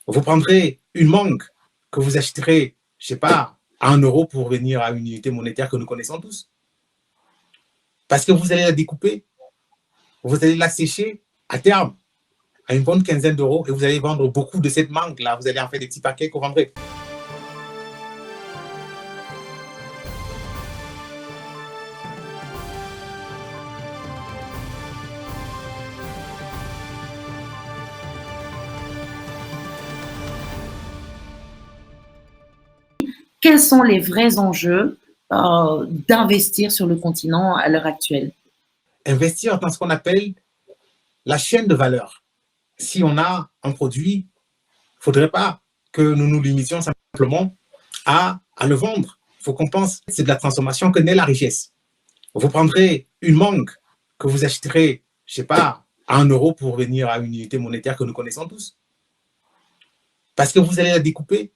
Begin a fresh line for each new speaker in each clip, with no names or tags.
Vous prendrez une mangue que vous achèterez, je ne sais pas, à 1 € pour venir à une unité monétaire que nous connaissons tous. Parce que vous allez la découper, vous allez la sécher à terme à une bonne quinzaine d'euros et vous allez vendre beaucoup de cette mangue-là. Vous allez en faire des petits paquets que vous vendrez.
Quels sont les vrais enjeux d'investir sur le continent à l'heure actuelle?
Investir dans ce qu'on appelle la chaîne de valeur. Si on a un produit, il ne faudrait pas que nous nous limitions simplement à le vendre. Il faut qu'on pense que c'est de la transformation que naît la richesse. Vous prendrez une mangue que vous achèterez, je ne sais pas, à 1 € pour venir à une unité monétaire que nous connaissons tous. Parce que vous allez la découper,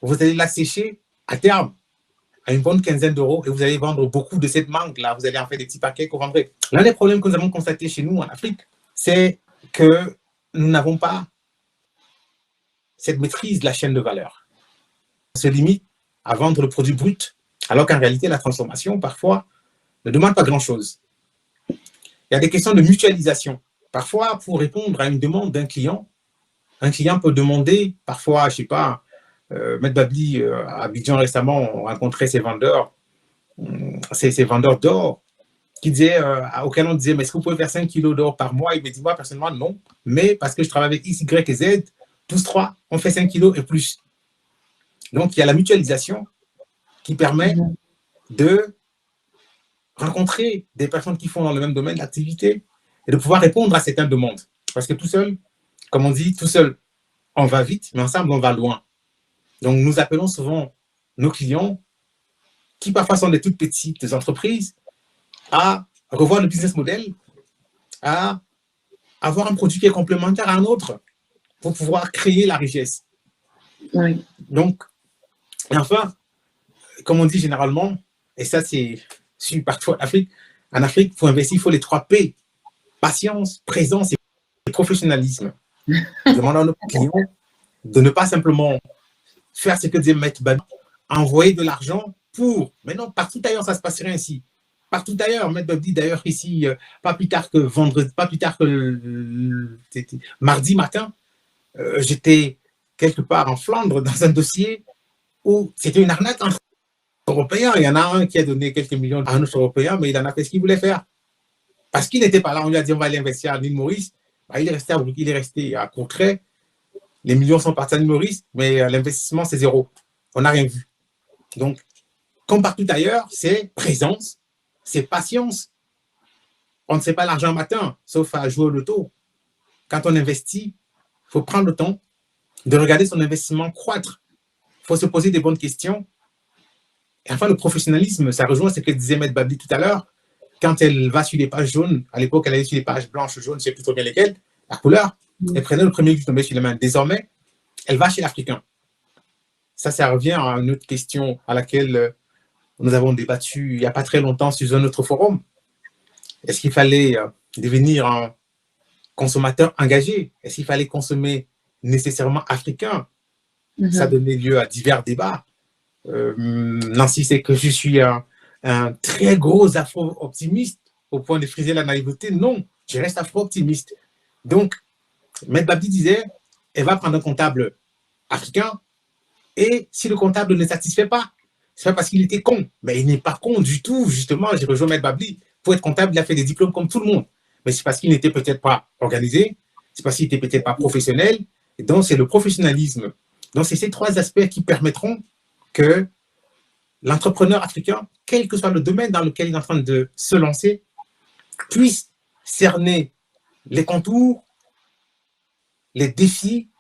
vous allez la sécher à terme à une bonne quinzaine d'euros et vous allez vendre beaucoup de cette mangue-là. Vous allez en faire des petits paquets que vous vendrez. L'un des problèmes que nous avons constaté chez nous en Afrique, c'est que nous n'avons pas cette maîtrise de la chaîne de valeur. On se limite à vendre le produit brut, alors qu'en réalité, la transformation, parfois, ne demande pas grand-chose. Il y a des questions de mutualisation. Parfois, pour répondre à une demande d'un client, un client peut demander, parfois, je ne sais pas, Maître Babli, à Abidjan récemment, on rencontrait ces vendeurs d'or, auxquels on disait, mais est-ce que vous pouvez faire 5 kilos d'or par mois? Il me dit, moi, personnellement, non. Mais parce que je travaille avec X, Y et Z, tous trois, on fait 5 kilos et plus. Donc, il y a la mutualisation qui permet de rencontrer des personnes qui font dans le même domaine d'activité et de pouvoir répondre à certaines demandes. Parce que tout seul, comme on dit, tout seul, on va vite, mais ensemble, on va loin. Donc, nous appelons souvent nos clients, qui parfois sont des toutes petites entreprises, à revoir le business model, à avoir un produit qui est complémentaire à un autre pour pouvoir créer la richesse.
Oui.
Donc, et enfin, comme on dit généralement, et ça c'est partout en Afrique, pour investir, il faut les 3 P: patience, présence et professionnalisme. Demandons à nos clients de ne pas simplement faire ce que disait Maître Babli, envoyer de l'argent pour... Mais non, partout ailleurs, ça se passerait ainsi. Partout ailleurs, Maître Babli, d'ailleurs, ici, pas plus tard que vendredi, pas plus tard que mardi matin, j'étais quelque part en Flandre dans un dossier où c'était une arnaque entre Européens. Il y en a un qui a donné quelques millions à un autre Européen, mais il en a fait ce qu'il voulait faire. Parce qu'il n'était pas là, on lui a dit on va aller investir à l'île Maurice. Bah, il est resté à Courtrai. Les millions sont partis à l'île Maurice, mais l'investissement, c'est zéro. On n'a rien vu. Donc, comme partout ailleurs, c'est présence, c'est patience. On ne sait pas l'argent matin, sauf à jouer au loto. Quand on investit, il faut prendre le temps de regarder son investissement croître. Il faut se poser des bonnes questions. Et enfin, le professionnalisme, ça rejoint ce que disait Maître Babli tout à l'heure. Quand elle va sur les pages jaunes, à l'époque, elle allait sur les pages blanches, jaunes, je ne sais plus trop bien lesquelles, la couleur, elle prenait le premier qui tombait sur les mains. Désormais, elle va chez l'Africain. Ça revient à une autre question à laquelle nous avons débattu il n'y a pas très longtemps sur un autre forum. Est-ce qu'il fallait devenir un consommateur engagé? Est-ce qu'il fallait consommer nécessairement africain? Ça donnait lieu à divers débats. Nancy sait que je suis un très gros afro-optimiste au point de friser la naïveté. Non, je reste afro-optimiste. Donc, Maître Babli disait, elle va prendre un comptable africain et si le comptable ne satisfait pas, c'est pas parce qu'il était con, mais il n'est pas con du tout, justement. J'ai rejoint Maître Babli. Pour être comptable, il a fait des diplômes comme tout le monde. Mais c'est parce qu'il n'était peut-être pas organisé, c'est parce qu'il n'était peut-être pas professionnel. Et donc, c'est le professionnalisme. Donc, c'est ces 3 aspects qui permettront que l'entrepreneur africain, quel que soit le domaine dans lequel il est en train de se lancer, puisse cerner les contours, les défis